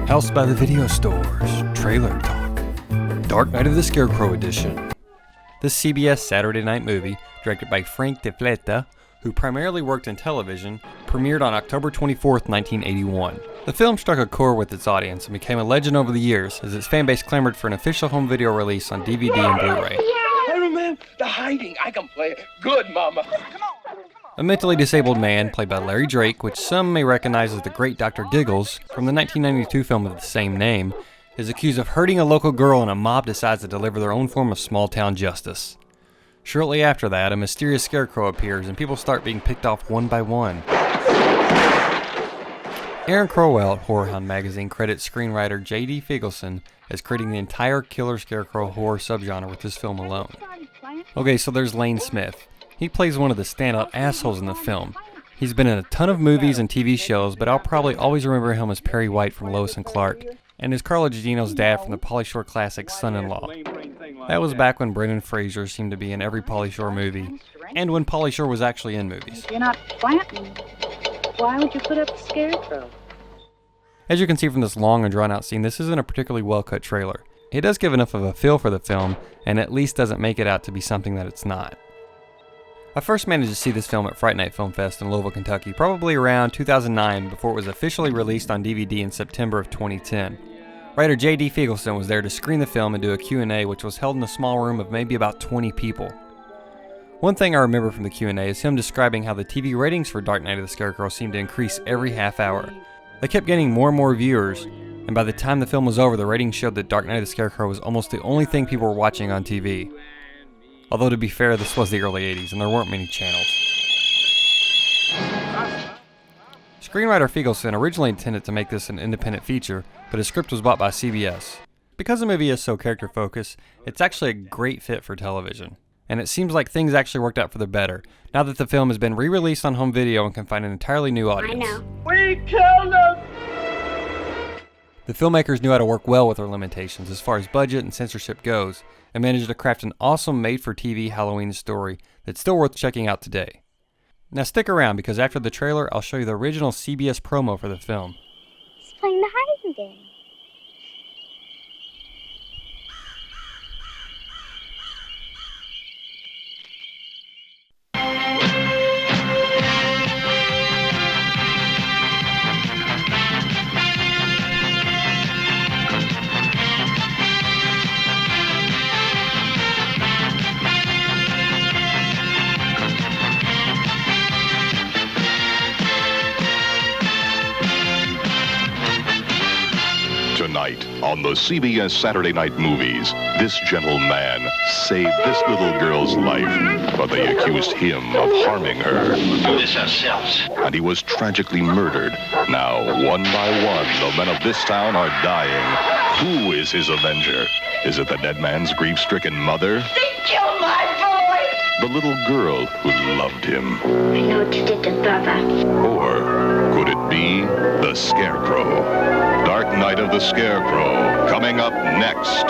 House by the Video Stores, Trailer Talk, Dark Night of the Scarecrow Edition. This CBS Saturday Night Movie, directed by Frank De Fleta, who primarily worked in television, premiered on October 24th, 1981. The film struck a chord with its audience and became a legend over the years as its fanbase clamored for an official home video release on DVD and Blu-ray. Iron Man, the hiding, I can play it. Good, Mama. Come on. A mentally disabled man, played by Larry Drake, which some may recognize as the great Dr. Giggles from the 1992 film of the same name, is accused of hurting a local girl and a mob decides to deliver their own form of small-town justice. Shortly after that, a mysterious Scarecrow appears and people start being picked off one by one. Aaron Crowell at Horror Hound magazine credits screenwriter J.D. Feigelson as creating the entire Killer Scarecrow horror subgenre with this film alone. Okay, so there's Lane Smith. He plays one of the standout assholes in the film. He's been in a ton of movies and TV shows, but I'll probably always remember him as Perry White from Lois and Clark, and as Carla Gugino's dad from the Pauly Shore classic Son-in-Law. That was back when Brendan Fraser seemed to be in every Pauly Shore movie, and when Pauly Shore was actually in movies. If you're not planting, why would you put up a Scarecrow? As you can see from this long and drawn out scene, this isn't a particularly well cut trailer. It does give enough of a feel for the film, and at least doesn't make it out to be something that it's not. I first managed to see this film at Fright Night Film Fest in Louisville, Kentucky, probably around 2009 before it was officially released on DVD in September of 2010. Writer J.D. Feigelson was there to screen the film and do a Q&A, which was held in a small room of maybe about 20 people. One thing I remember from the Q&A is him describing how the TV ratings for Dark Night of the Scarecrow seemed to increase every half hour. They kept getting more and more viewers, and by the time the film was over, the ratings showed that Dark Night of the Scarecrow was almost the only thing people were watching on TV. Although to be fair, this was the early 80s and there weren't many channels. Screenwriter Feigelson originally intended to make this an independent feature, but his script was bought by CBS. Because the movie is so character-focused, it's actually a great fit for television. And it seems like things actually worked out for the better, now that the film has been re-released on home video and can find an entirely new audience. I know. We killed him! The filmmakers knew how to work well with their limitations as far as budget and censorship goes, and managed to craft an awesome made-for-TV Halloween story that's still worth checking out today. Now stick around, because after the trailer, I'll show you the original CBS promo for the film. He's playing the hiding game. Tonight on the CBS Saturday Night Movies, this gentleman saved this little girl's life, but they accused him of harming her. We'll do this ourselves. And he was tragically murdered. Now, one by one, the men of this town are dying. Who is his avenger? Is it the dead man's grief-stricken mother? They killed my boy! The little girl who loved him? I know what you did to Baba. Or could it be the Scarecrow? Dark Night of the Scarecrow, coming up next.